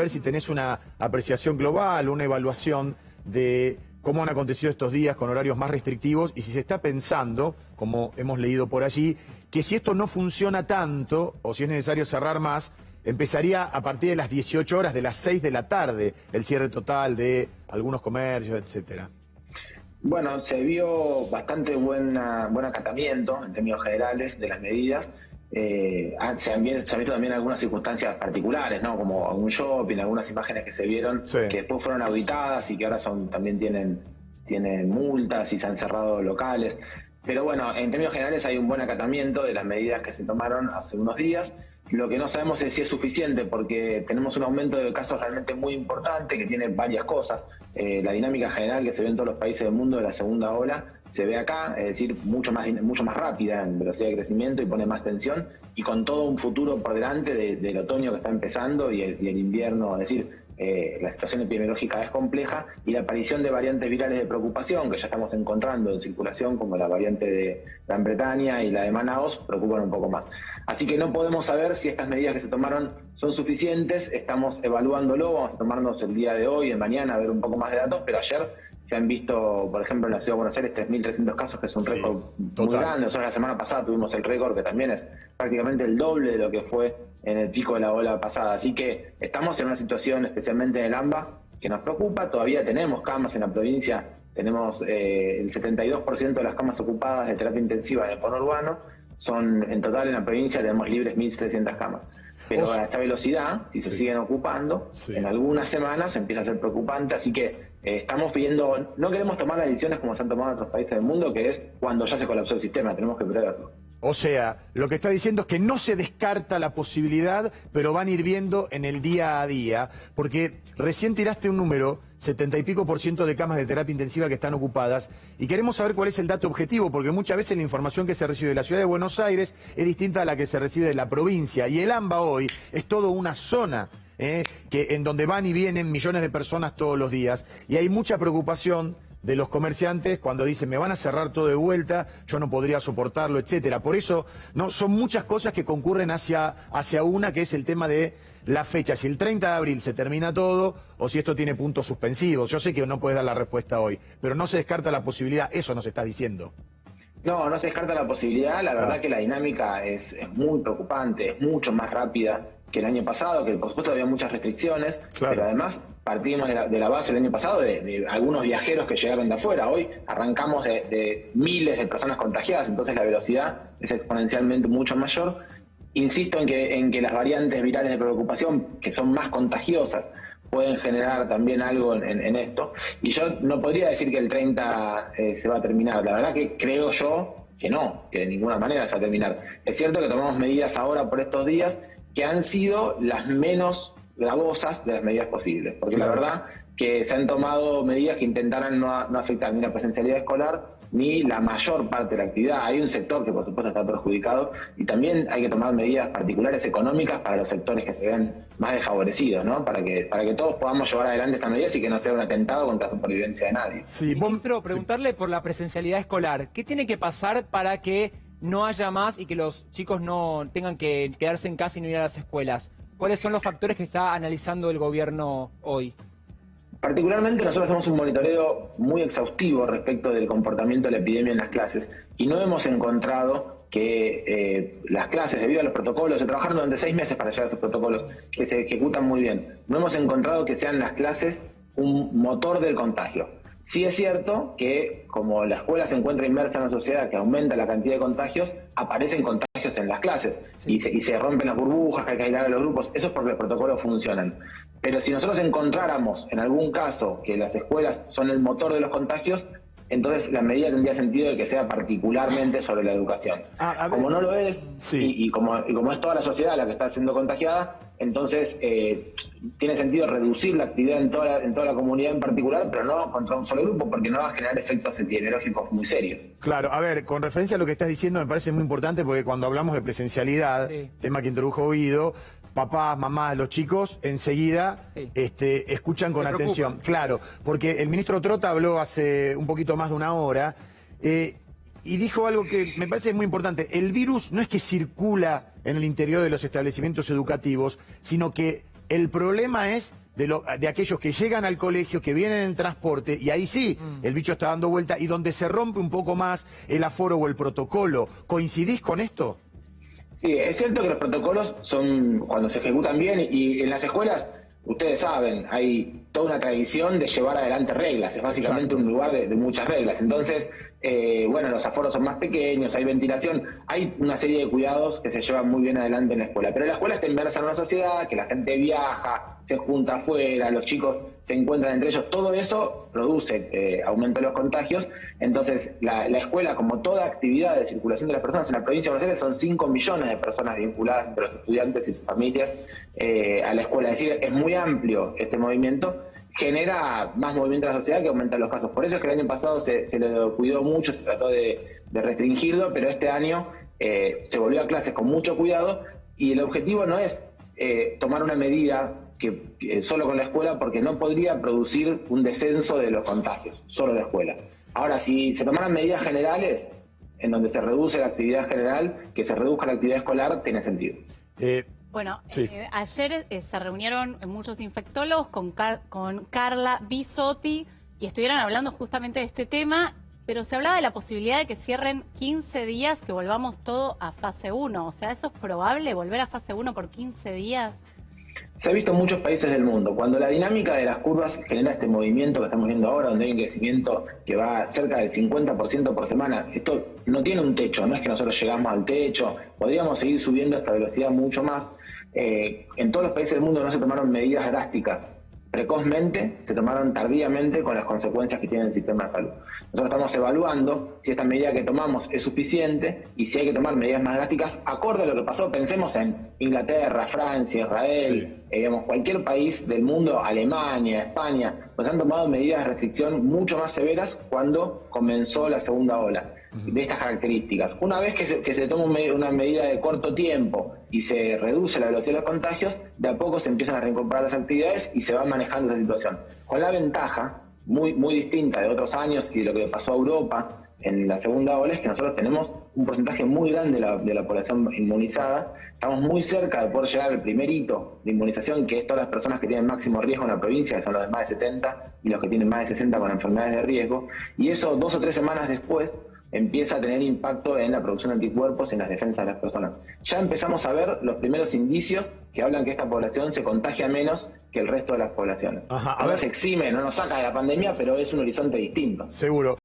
ver si tenés una apreciación global, una evaluación de cómo han acontecido estos días con horarios más restrictivos y si se está pensando, como hemos leído por allí, que si esto no funciona tanto o si es necesario cerrar más, empezaría a partir de las 18 horas, de las 6 de la tarde, el cierre total de algunos comercios, etcétera. Bueno, se vio bastante buen acatamiento en términos generales de las medidas. Se han visto también algunas circunstancias particulares, ¿no? Como un shopping, algunas imágenes que se vieron, Sí. que después fueron auditadas y que ahora también tienen multas y se han cerrado locales. Pero bueno, en términos generales hay un buen acatamiento de las medidas que se tomaron hace unos días. Lo que no sabemos es si es suficiente porque tenemos un aumento de casos realmente muy importante que tiene varias cosas. La dinámica general que se ve en todos los países del mundo de la segunda ola se ve acá, es decir, mucho más rápida en velocidad de crecimiento y pone más tensión y con todo un futuro por delante del otoño que está empezando y el invierno, es decir, la situación epidemiológica es compleja y la aparición de variantes virales de preocupación que ya estamos encontrando en circulación, como la variante de Gran Bretaña y la de Manaos, preocupan un poco más. Así que no podemos saber si estas medidas que se tomaron son suficientes, estamos evaluándolo, vamos a tomarnos el día de hoy, de mañana, a ver un poco más de datos, pero ayer se han visto, por ejemplo, en la Ciudad de Buenos Aires, 3.300 casos, que es un récord muy grande. Nosotros la semana pasada tuvimos el récord, que también es prácticamente el doble de lo que fue en el pico de la ola pasada. Así que estamos en una situación, especialmente en el AMBA, que nos preocupa. Todavía tenemos camas en la provincia, tenemos el 72% de las camas ocupadas de terapia intensiva en el conurbano. En total en la provincia tenemos libres 1.700 camas. Pero a esta velocidad, si se siguen ocupando, en algunas semanas empieza a ser preocupante, así que estamos pidiendo, no queremos tomar las decisiones como se han tomado en otros países del mundo, que es cuando ya se colapsó el sistema, tenemos que preverlo. O sea, lo que está diciendo es que no se descarta la posibilidad, pero van a ir viendo en el día a día, porque recién tiraste un número, 70 y pico % de camas de terapia intensiva que están ocupadas, y queremos saber cuál es el dato objetivo, porque muchas veces la información que se recibe de la ciudad de Buenos Aires es distinta a la que se recibe de la provincia, y el AMBA hoy es toda una zona en donde van y vienen millones de personas todos los días, y hay mucha preocupación de los comerciantes cuando dicen me van a cerrar todo de vuelta, yo no podría soportarlo, etcétera. Por eso no son muchas cosas que concurren hacia una, que es el tema de la fecha, si el 30 de abril se termina todo o si esto tiene puntos suspensivos. Yo sé que no puedes dar la respuesta hoy, pero no se descarta la posibilidad, eso nos está diciendo. No, no se descarta la posibilidad, la verdad que la dinámica es muy preocupante, es mucho más rápida que el año pasado, que por supuesto había muchas restricciones, pero además partimos de la base del año pasado de algunos viajeros que llegaron de afuera. Hoy arrancamos de miles de personas contagiadas, entonces la velocidad es exponencialmente mucho mayor. Insisto en que las variantes virales de preocupación, que son más contagiosas, pueden generar también algo en esto. Y yo no podría decir que el 30 se va a terminar. La verdad que creo yo que no, que de ninguna manera se va a terminar. Es cierto que tomamos medidas ahora por estos días que han sido las menos gravosas de las medidas posibles. Porque la verdad que se han tomado medidas que intentaran no afectar ni la presencialidad escolar ni la mayor parte de la actividad. Hay un sector que por supuesto está perjudicado y también hay que tomar medidas particulares económicas para los sectores que se ven más desfavorecidos, ¿no? Para que todos podamos llevar adelante estas medidas y que no sea un atentado contra la supervivencia de nadie. Ministro, preguntarle por la presencialidad escolar. ¿Qué tiene que pasar para que no haya más y que los chicos no tengan que quedarse en casa y no ir a las escuelas? ¿Cuáles son los factores que está analizando el gobierno hoy? Particularmente nosotros hacemos un monitoreo muy exhaustivo respecto del comportamiento de la epidemia en las clases y no hemos encontrado que las clases, debido a los protocolos, se trabajaron durante 6 meses para llegar a esos protocolos que se ejecutan muy bien. No hemos encontrado que sean las clases un motor del contagio. Sí es cierto que como la escuela se encuentra inmersa en una sociedad que aumenta la cantidad de contagios, aparecen contagios en las clases y se rompen las burbujas, que hay que aislar a los grupos. Eso es porque los protocolos funcionan. Pero si nosotros encontráramos en algún caso que las escuelas son el motor de los contagios, entonces la medida tendría sentido de que sea particularmente sobre la educación. Como no lo es, y como es toda la sociedad la que está siendo contagiada, entonces tiene sentido reducir la actividad en toda la comunidad en particular, pero no contra un solo grupo, porque no va a generar efectos epidemiológicos muy serios. Claro, a ver, con referencia a lo que estás diciendo me parece muy importante porque cuando hablamos de presencialidad, tema que introdujo Guido, papás, mamás, los chicos, enseguida escuchan con atención. Claro, porque el ministro Trota habló hace un poquito más de una hora y dijo algo que me parece muy importante. El virus no es que circula en el interior de los establecimientos educativos, sino que El problema es de aquellos que llegan al colegio, que vienen en transporte, y ahí sí, el bicho está dando vuelta, y donde se rompe un poco más el aforo o el protocolo. ¿Coincidís con esto? Sí, es cierto que los protocolos son cuando se ejecutan bien y en las escuelas, ustedes saben, hay toda una tradición de llevar adelante reglas, es básicamente Exacto. un lugar de muchas reglas. Entonces, bueno, los aforos son más pequeños, hay ventilación, hay una serie de cuidados que se llevan muy bien adelante en la escuela. Pero la escuela está inmersa en una sociedad, que la gente viaja, se junta afuera, los chicos se encuentran entre ellos, todo eso produce aumento de los contagios. Entonces, la escuela, como toda actividad de circulación de las personas en la provincia de Buenos Aires, son 5 millones de personas vinculadas entre los estudiantes y sus familias a la escuela. Es decir, es muy amplio este movimiento, genera más movimiento en la sociedad que aumenta los casos. Por eso es que el año pasado se lo cuidó mucho, se trató de restringirlo, pero este año se volvió a clases con mucho cuidado y el objetivo no es tomar una medida que solo con la escuela, porque no podría producir un descenso de los contagios, solo la escuela. Ahora, si se tomaran medidas generales, en donde se reduce la actividad general, que se reduzca la actividad escolar, tiene sentido. Bueno, sí. Ayer se reunieron muchos infectólogos con Carla Bisotti y estuvieron hablando justamente de este tema, pero se hablaba de la posibilidad de que cierren 15 días, que volvamos todo a fase 1. O sea, ¿eso es probable, volver a fase 1 por 15 días? Se ha visto en muchos países del mundo. Cuando la dinámica de las curvas genera este movimiento que estamos viendo ahora, donde hay un crecimiento que va cerca del 50% por semana, esto no tiene un techo, no es que nosotros llegamos al techo, podríamos seguir subiendo esta velocidad mucho más. En todos los países del mundo no se tomaron medidas drásticas precozmente, se tomaron tardíamente con las consecuencias que tiene el sistema de salud. Nosotros estamos evaluando si esta medida que tomamos es suficiente y si hay que tomar medidas más drásticas acorde a lo que pasó. Pensemos en Inglaterra, Francia, Israel, digamos, cualquier país del mundo, Alemania, España, pues han tomado medidas de restricción mucho más severas cuando comenzó la segunda ola, de estas características. Una vez que se toma una medida de corto tiempo y se reduce la velocidad de los contagios, de a poco se empiezan a reincorporar las actividades y se va manejando esa situación. Con la ventaja, muy distinta de otros años y de lo que le pasó a Europa en la segunda ola, es que nosotros tenemos un porcentaje muy grande de la población inmunizada. Estamos muy cerca de poder llegar al primer hito de inmunización, que es todas las personas que tienen máximo riesgo en la provincia, que son los de más de 70 y los que tienen más de 60 con enfermedades de riesgo. Y eso 2 o 3 semanas después empieza a tener impacto en la producción de anticuerpos y en las defensas de las personas. Ya empezamos a ver los primeros indicios que hablan que esta población se contagia menos que el resto de las poblaciones. Ajá, No nos exime, no nos saca de la pandemia, pero es un horizonte distinto. Seguro.